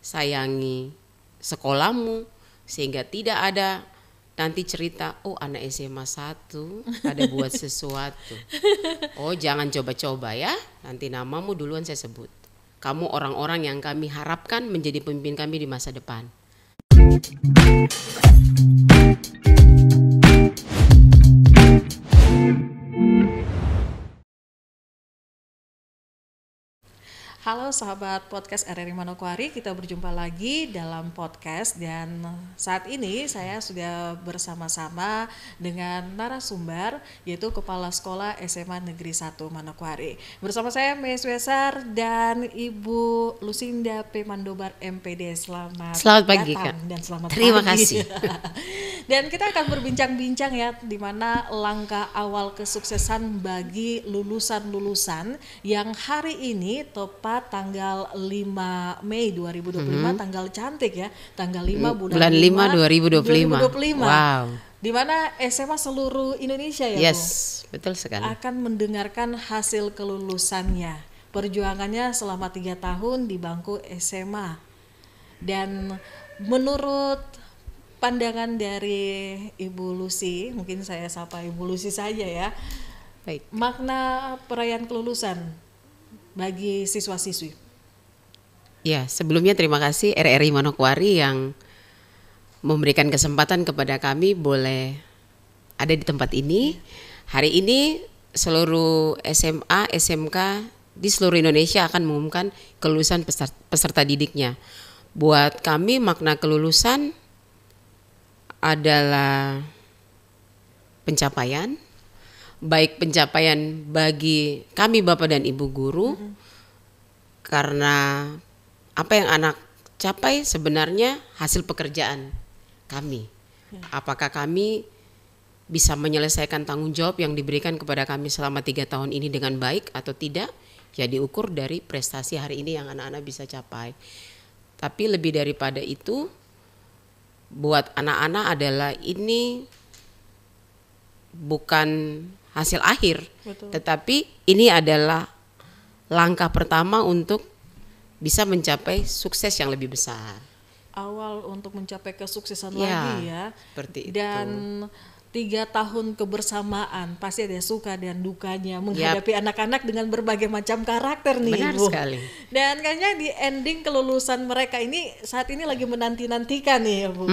sayangi sekolahmu, sehingga tidak ada nanti cerita, oh anak SMA 1 ada buat sesuatu. Oh jangan coba-coba ya, nanti namamu duluan saya sebut. Kamu orang-orang yang kami harapkan menjadi pemimpin kami di masa depan. Halo sahabat podcast RRI Manokwari, kita berjumpa lagi dalam podcast dan saat ini saya sudah bersama-sama dengan narasumber yaitu Kepala Sekolah SMA Negeri 1 Manokwari. Bersama saya Mes Wesar dan Ibu Lucinda P. Mandobar MPD. Selamat pagi datang Kak. Dan selamat Terima pagi. kasih. Dan kita akan berbincang-bincang ya di mana langkah awal kesuksesan bagi lulusan-lulusan yang hari ini tepat tanggal 5 Mei 2025, tanggal cantik ya, tanggal 5 bulan 5 2025. Wow. Di mana SMA seluruh Indonesia ya, Yes, Bu? Betul sekali. Akan mendengarkan hasil kelulusannya. Perjuangannya selama 3 tahun di bangku SMA. Dan menurut pandangan dari Ibu Lucy, mungkin saya sapa Ibu Lucy saja ya. Baik. Makna perayaan kelulusan bagi siswa-siswi. Ya, sebelumnya terima kasih RRI Manokwari yang memberikan kesempatan kepada kami boleh ada di tempat ini. Hari ini seluruh SMA, SMK di seluruh Indonesia akan mengumumkan kelulusan peserta didiknya. Buat kami makna kelulusan adalah pencapaian, baik pencapaian bagi kami Bapak dan Ibu guru, karena apa yang anak capai sebenarnya hasil pekerjaan kami. Apakah kami bisa menyelesaikan tanggung jawab yang diberikan kepada kami selama 3 tahun ini dengan baik atau tidak, ya diukur dari prestasi hari ini yang anak-anak bisa capai. Tapi lebih daripada itu, buat anak-anak adalah ini bukan hasil akhir. Betul. Tetapi ini adalah langkah pertama untuk bisa mencapai sukses yang lebih besar. Awal untuk mencapai kesuksesan lagi ya. Seperti dan itu. 3 tahun kebersamaan pasti ada suka dan dukanya menghadapi anak-anak dengan berbagai macam karakter nih. Benar Bu. sekali. Dan kayaknya di ending kelulusan mereka ini saat ini lagi menanti-nantikan nih ya Bu.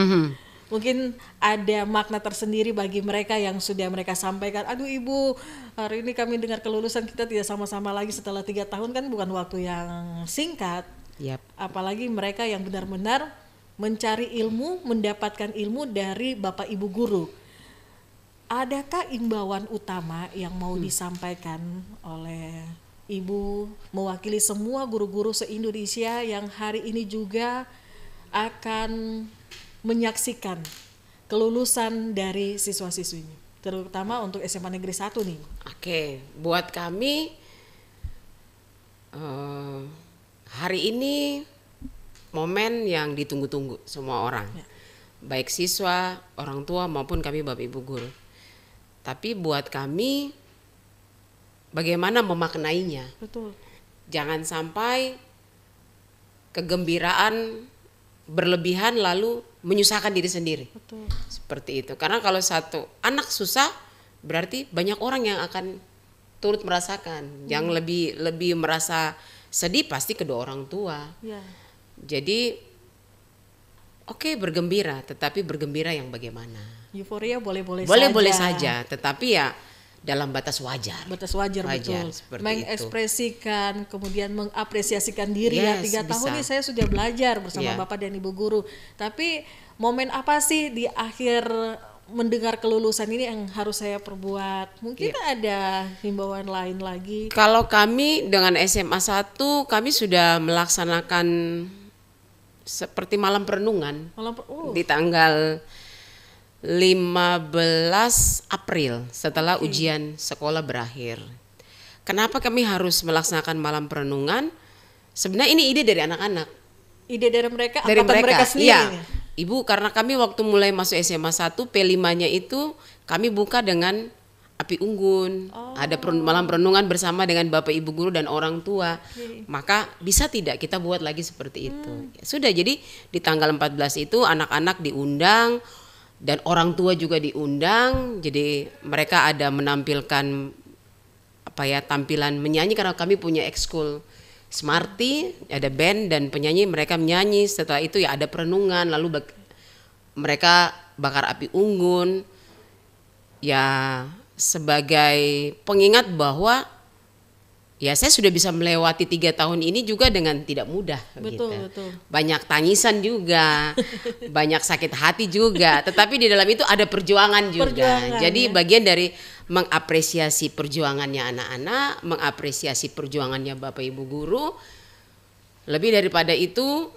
Mungkin ada makna tersendiri bagi mereka yang sudah mereka sampaikan. Aduh Ibu, hari ini kami dengar kelulusan kita tidak sama-sama lagi setelah 3 tahun, kan bukan waktu yang singkat. Apalagi mereka yang benar-benar mencari ilmu, mendapatkan ilmu dari Bapak Ibu guru. Adakah imbauan utama yang mau disampaikan oleh Ibu mewakili semua guru-guru se-Indonesia yang hari ini juga akan menyaksikan kelulusan dari siswa-siswinya, terutama untuk SMA Negeri 1 nih. Oke, buat kami hari ini momen yang ditunggu-tunggu semua orang, baik siswa, orang tua maupun kami Bapak Ibu guru. Tapi buat kami bagaimana memaknainya. Betul. Jangan sampai kegembiraan berlebihan lalu menyusahkan diri sendiri. Betul. Seperti itu. Karena kalau satu anak susah, berarti banyak orang yang akan turut merasakan. Yang lebih merasa sedih pasti kedua orang tua. Jadi oke, bergembira, tetapi bergembira yang bagaimana? Euforia boleh-boleh saja, tetapi ya dalam batas wajar. Batas wajar betul. Mengekspresikan, kemudian mengapresiasikan diri ya. 3 tahun ini saya sudah belajar bersama Bapak dan Ibu guru. Tapi momen apa sih di akhir mendengar kelulusan ini yang harus saya perbuat? Mungkin ada himbauan lain lagi. Kalau kami dengan SMA 1 kami sudah melaksanakan seperti malam perenungan di tanggal 15 April setelah ujian sekolah berakhir. Kenapa kami harus melaksanakan malam perenungan? Sebenarnya ini ide dari anak-anak. Ide dari mereka, mereka sendiri. Iya. Ibu, karena kami waktu mulai masuk SMA 1 P5-nya itu kami buka dengan api unggun, ada malam perenungan bersama dengan Bapak Ibu guru dan orang tua. Maka bisa tidak kita buat lagi seperti itu. Sudah, jadi di tanggal 14 itu anak-anak diundang dan orang tua juga diundang. Jadi mereka ada menampilkan tampilan menyanyi, karena kami punya ekskul Smarty, ada band dan penyanyi, mereka menyanyi. Setelah itu ya ada perenungan, lalu mereka bakar api unggun. Ya sebagai pengingat bahwa ya saya sudah bisa melewati 3 tahun ini juga dengan tidak mudah. Betul, betul. Banyak tangisan juga, banyak sakit hati juga, tetapi di dalam itu ada perjuangan juga. Jadi bagian dari mengapresiasi perjuangannya anak-anak, mengapresiasi perjuangannya Bapak Ibu guru. Lebih daripada itu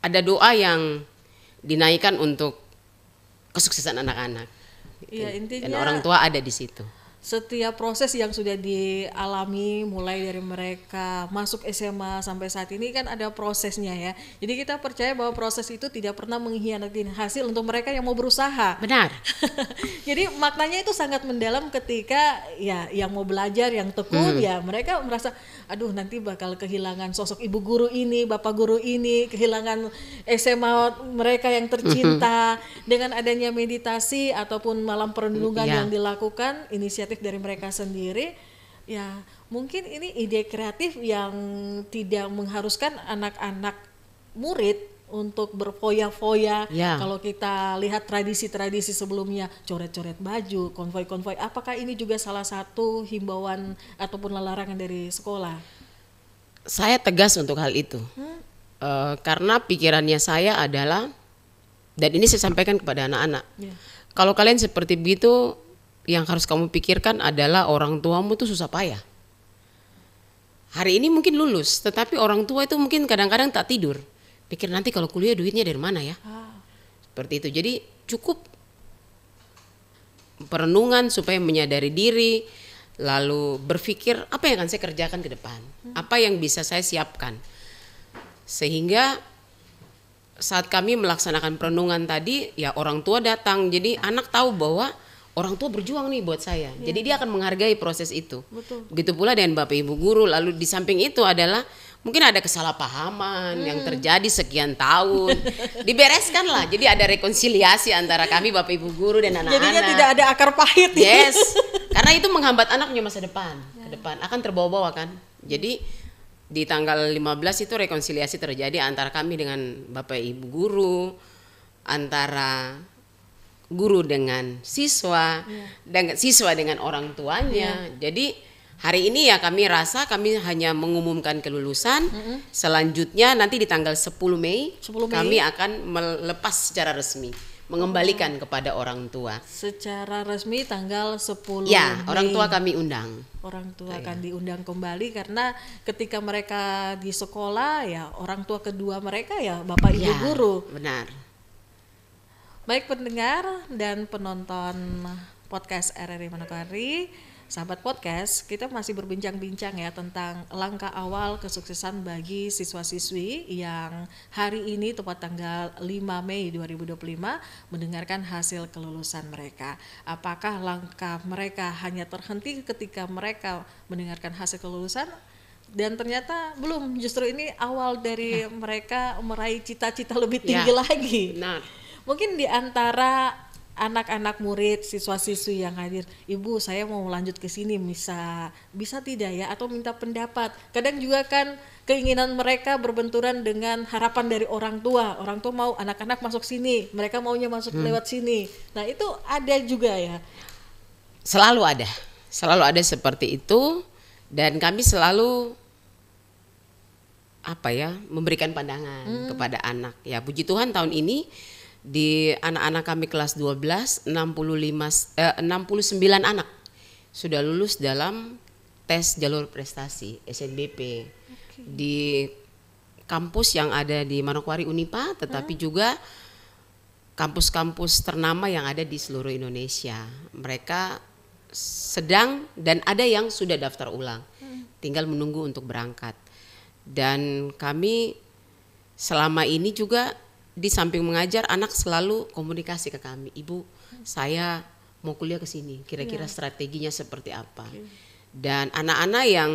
ada doa yang dinaikkan untuk kesuksesan anak-anak. Iya, intinya dan orang tua ada di situ. Setiap proses yang sudah dialami mulai dari mereka masuk SMA sampai saat ini kan ada prosesnya ya. Jadi kita percaya bahwa proses itu tidak pernah mengkhianati hasil untuk mereka yang mau berusaha. Benar. Jadi maknanya itu sangat mendalam ketika ya yang mau belajar, yang tekun ya mereka merasa aduh nanti bakal kehilangan sosok ibu guru ini, bapak guru ini, kehilangan SMA mereka yang tercinta. Dengan adanya meditasi ataupun malam perenungan yang dilakukan, inisiatif dari mereka sendiri, ya mungkin ini ide kreatif yang tidak mengharuskan anak-anak murid untuk berfoya-foya. Kalau kita lihat tradisi-tradisi sebelumnya, coret-coret baju, konvoi-konvoi, apakah ini juga salah satu himbauan ataupun larangan dari sekolah? Saya tegas untuk hal itu, karena pikirannya saya adalah, dan ini saya sampaikan kepada anak-anak, kalau kalian seperti begitu, yang harus kamu pikirkan adalah orang tuamu tuh susah payah. Hari ini mungkin lulus, tetapi orang tua itu mungkin kadang-kadang tak tidur. Pikir nanti kalau kuliah duitnya dari mana ya? Seperti itu. Jadi cukup perenungan supaya menyadari diri, lalu berpikir apa yang akan saya kerjakan ke depan, apa yang bisa saya siapkan. Sehingga saat kami melaksanakan perenungan tadi, ya orang tua datang. Jadi anak tahu bahwa orang tua berjuang nih buat saya. Jadi dia akan menghargai proses itu. Betul. Begitu pula dengan Bapak Ibu guru. Lalu di samping itu adalah mungkin ada kesalahpahaman yang terjadi sekian tahun. Dibereskan lah. Jadi ada rekonsiliasi antara kami Bapak Ibu guru dan anak-anak. Jadinya tidak ada akar pahit. Yes. Karena itu menghambat anak punya masa depan. Ke depan akan terbawa-bawa kan. Jadi di tanggal 15 itu rekonsiliasi terjadi antara kami dengan Bapak Ibu guru, antara guru dengan siswa, dan siswa dengan orang tuanya. Jadi hari ini ya kami rasa kami hanya mengumumkan kelulusan. Selanjutnya nanti di tanggal 10 Mei kami akan melepas secara resmi, mengembalikan kepada orang tua. Secara resmi tanggal 10 Ya, Mei. orang tua kami undang. Orang tua akan diundang kembali karena ketika mereka di sekolah ya orang tua kedua mereka ya Bapak Ibu guru. Benar. Baik pendengar dan penonton podcast RRI Manokwari, sahabat podcast, kita masih berbincang-bincang ya tentang langkah awal kesuksesan bagi siswa-siswi yang hari ini tepat tanggal 5 Mei 2025 mendengarkan hasil kelulusan mereka. Apakah langkah mereka hanya terhenti ketika mereka mendengarkan hasil kelulusan? Dan ternyata belum, justru ini awal dari mereka meraih cita-cita lebih tinggi lagi. Benar. Mungkin di antara anak-anak murid, siswa-siswi yang hadir, Ibu saya mau lanjut ke sini, bisa tidak ya, atau minta pendapat. Kadang juga kan keinginan mereka berbenturan dengan harapan dari orang tua. Orang tua mau anak-anak masuk sini, mereka maunya masuk lewat sini. Nah itu ada juga ya. Selalu ada seperti itu, dan kami selalu memberikan pandangan kepada anak. Ya puji Tuhan tahun ini di anak-anak kami kelas 12 69 anak sudah lulus dalam tes jalur prestasi SNBP di kampus yang ada di Manokwari Unipa, tetapi juga kampus-kampus ternama yang ada di seluruh Indonesia. Mereka sedang dan ada yang sudah daftar ulang, tinggal menunggu untuk berangkat. Dan kami selama ini juga di samping mengajar, anak selalu komunikasi ke kami, Ibu saya mau kuliah ke sini, kira-kira strateginya seperti apa. Dan anak-anak yang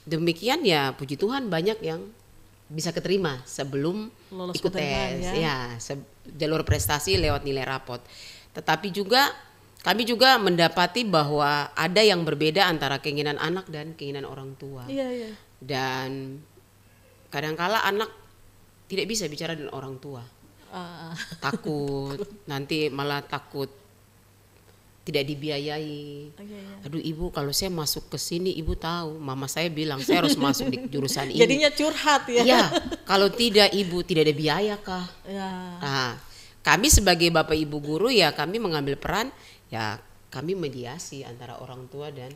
demikian ya puji Tuhan banyak yang bisa keterima sebelum Lolos ikut penerimaan, tes, ya. jalur prestasi lewat nilai rapot. Tetapi juga kami juga mendapati bahwa ada yang berbeda antara keinginan anak dan keinginan orang tua. Iya, iya. Dan kadangkala anak tidak bisa bicara dengan orang tua. Takut, nanti malah takut tidak dibiayai. Aduh ibu, kalau saya masuk ke sini ibu tahu, mama saya bilang saya harus masuk di jurusan ini. Jadinya curhat ya. Iya, kalau tidak ibu tidak ada biaya kah? Ya. Nah, kami sebagai bapak ibu guru ya kami mengambil peran, ya kami mediasi antara orang tua dan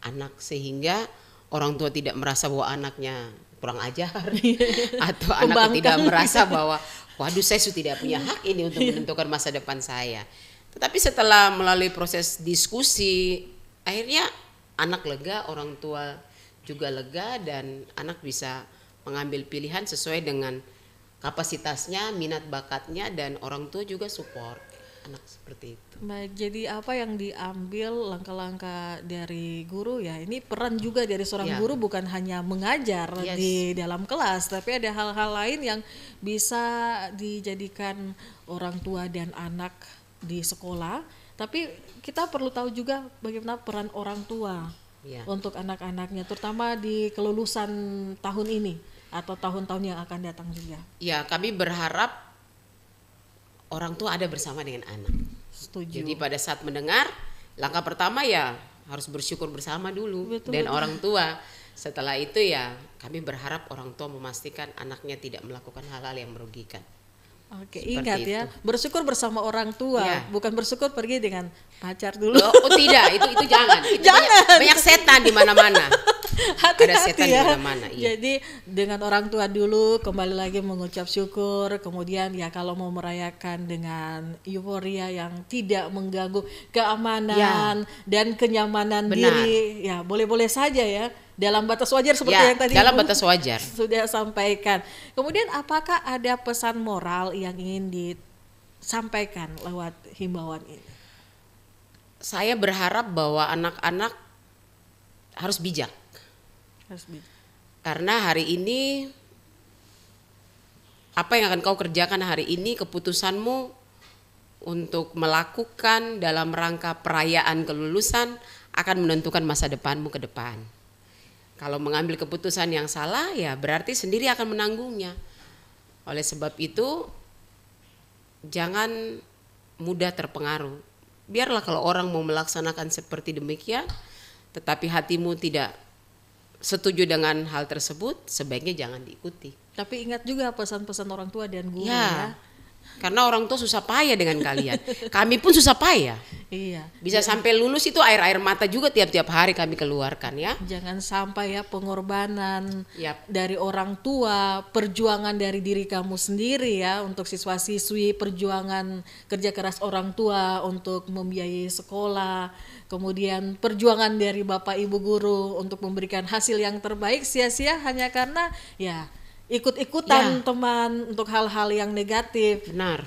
anak sehingga orang tua tidak merasa bahwa anaknya kurang ajar atau anak tidak merasa bahwa waduh saya sudah tidak punya hak ini untuk menentukan masa depan saya. Tetapi setelah melalui proses diskusi, akhirnya anak lega, orang tua juga lega, dan anak bisa mengambil pilihan sesuai dengan kapasitasnya, minat bakatnya, dan orang tua juga support anak seperti itu. Baik, jadi apa yang diambil langkah-langkah dari guru ya, ini peran juga dari seorang guru bukan hanya mengajar di dalam kelas, tapi ada hal-hal lain yang bisa dijadikan orang tua dan anak di sekolah. Tapi kita perlu tahu juga bagaimana peran orang tua untuk anak-anaknya, terutama di kelulusan tahun ini atau tahun-tahun yang akan datang juga. Ya, kami berharap orang tua ada bersama dengan anak. Setuju. Jadi pada saat mendengar, langkah pertama ya harus bersyukur bersama dulu dan orang tua. Setelah itu ya kami berharap orang tua memastikan anaknya tidak melakukan hal-hal yang merugikan. Oke, Seperti ingat ya, itu. bersyukur bersama orang tua, bukan bersyukur pergi dengan pacar dulu. Oh tidak, itu jangan. Itu Jangan. Banyak setan di mana-mana. Hati-hati Ada setan ya. di mana-mana. Iya. Jadi dengan orang tua dulu, kembali lagi mengucap syukur, kemudian ya kalau mau merayakan dengan euforia yang tidak mengganggu keamanan dan kenyamanan diri, ya boleh-boleh saja ya. Dalam batas wajar seperti yang tadi dalam Ibu batas wajar sudah sampaikan. Kemudian apakah ada pesan moral yang ingin disampaikan lewat himbauan ini? Saya berharap bahwa anak-anak harus bijak. Karena hari ini apa yang akan kau kerjakan hari ini, keputusanmu untuk melakukan dalam rangka perayaan kelulusan akan menentukan masa depanmu ke depan. Kalau mengambil keputusan yang salah ya berarti sendiri akan menanggungnya. Oleh sebab itu jangan mudah terpengaruh. Biarlah kalau orang mau melaksanakan seperti demikian tetapi hatimu tidak setuju dengan hal tersebut, sebaiknya jangan diikuti. Tapi ingat juga pesan-pesan orang tua dan guru ya. Karena orang tua susah payah dengan kalian. Kami pun susah payah. Iya. Bisa sampai lulus itu air-air mata juga tiap-tiap hari kami keluarkan ya. Jangan sampai ya pengorbanan dari orang tua, perjuangan dari diri kamu sendiri ya untuk siswa-siswi, perjuangan kerja keras orang tua untuk membiayai sekolah, kemudian perjuangan dari Bapak Ibu guru untuk memberikan hasil yang terbaik sia-sia hanya karena ya ikut-ikutan teman untuk hal-hal yang negatif. Benar.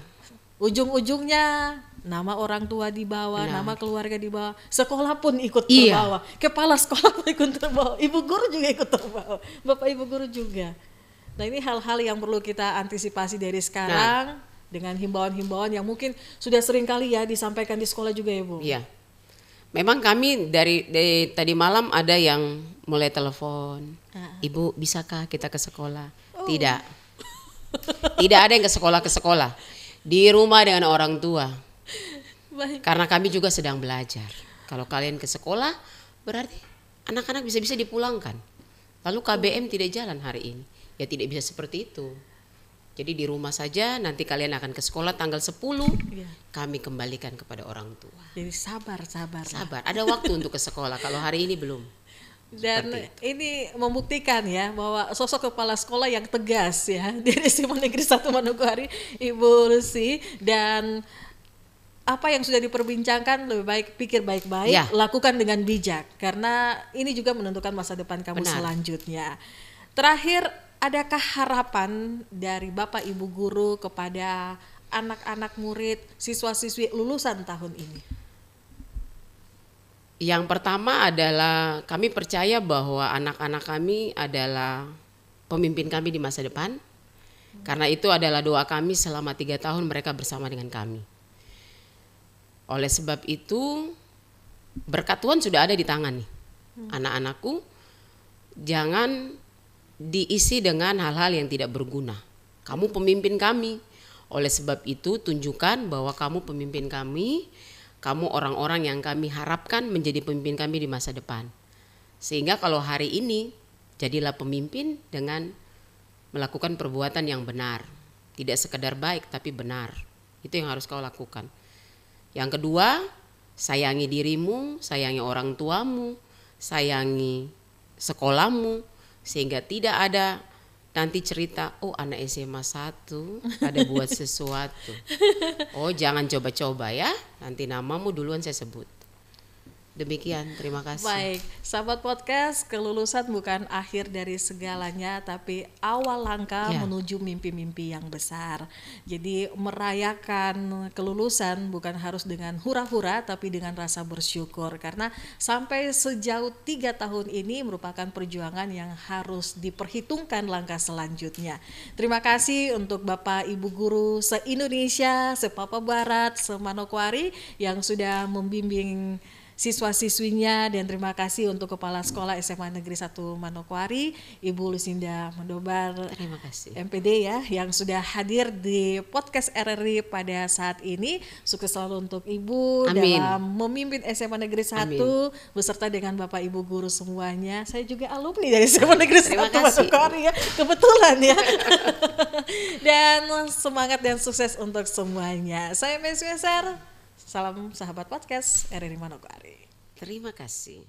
Ujung-ujungnya nama orang tua di bawah, nama keluarga di bawah, sekolah pun ikut terbawa, kepala sekolah pun ikut terbawa, ibu guru juga ikut terbawa, bapak ibu guru juga. Nah ini hal-hal yang perlu kita antisipasi dari sekarang dengan himbauan-himbauan yang mungkin sudah sering kali ya disampaikan di sekolah juga ya Bu. Iya. Memang kami dari tadi malam ada yang mulai telepon, Ibu bisakah kita ke sekolah? Tidak. Tidak ada yang ke sekolah. Di rumah dengan orang tua. Baik. Karena kami juga sedang belajar. Kalau kalian ke sekolah berarti anak-anak bisa-bisa dipulangkan. Lalu KBM tidak jalan hari ini. Ya tidak bisa seperti itu. Jadi di rumah saja, nanti kalian akan ke sekolah tanggal 10, kami kembalikan kepada orang tua. Jadi sabar. Sabar, ada waktu untuk ke sekolah, kalau hari ini belum. Dan ini membuktikan ya bahwa sosok kepala sekolah yang tegas ya dari SMA Negeri 1 Manokwari, Ibu Lucy, dan apa yang sudah diperbincangkan lebih baik pikir baik-baik, lakukan dengan bijak karena ini juga menentukan masa depan kamu selanjutnya. Terakhir, adakah harapan dari Bapak Ibu guru kepada anak-anak murid, siswa-siswi lulusan tahun ini? Yang pertama adalah kami percaya bahwa anak-anak kami adalah pemimpin kami di masa depan. Karena itu adalah doa kami selama 3 tahun mereka bersama dengan kami. Oleh sebab itu berkat Tuhan sudah ada di tangan nih. Anak-anakku jangan diisi dengan hal-hal yang tidak berguna. Kamu pemimpin kami. Oleh sebab itu tunjukkan bahwa kamu pemimpin kami. Kamu orang-orang yang kami harapkan menjadi pemimpin kami di masa depan. Sehingga kalau hari ini jadilah pemimpin dengan melakukan perbuatan yang benar. Tidak sekedar baik tapi benar. Itu yang harus kau lakukan. Yang kedua, sayangi dirimu, sayangi orang tuamu, sayangi sekolahmu. Sehingga tidak ada nanti cerita, oh anak SMA 1 ada buat sesuatu. Oh jangan coba-coba ya, nanti namamu duluan saya sebut. Demikian, terima kasih. Baik, sahabat podcast, kelulusan bukan akhir dari segalanya, tapi awal langkah menuju mimpi-mimpi yang besar. Jadi merayakan kelulusan bukan harus dengan hura-hura, tapi dengan rasa bersyukur. Karena sampai sejauh 3 tahun ini merupakan perjuangan yang harus diperhitungkan langkah selanjutnya. Terima kasih untuk Bapak Ibu Guru se-Indonesia, se-Papua Barat, se-Manokwari yang sudah membimbing siswa-siswinya, dan terima kasih untuk Kepala Sekolah SMA Negeri 1 Manokwari, Ibu Lucinda Mendobar, terima kasih. MPD ya, yang sudah hadir di podcast RRI pada saat ini. Sukses selalu untuk Ibu. Amin. Dalam memimpin SMA Negeri 1. Amin. Beserta dengan Bapak Ibu Guru semuanya. Saya juga alumni dari SMA Negeri 1 Manokwari ya, kebetulan ya. Dan semangat dan sukses untuk semuanya. Saya Messi Weser. Salam sahabat podcast RRI Manokwari. Terima kasih.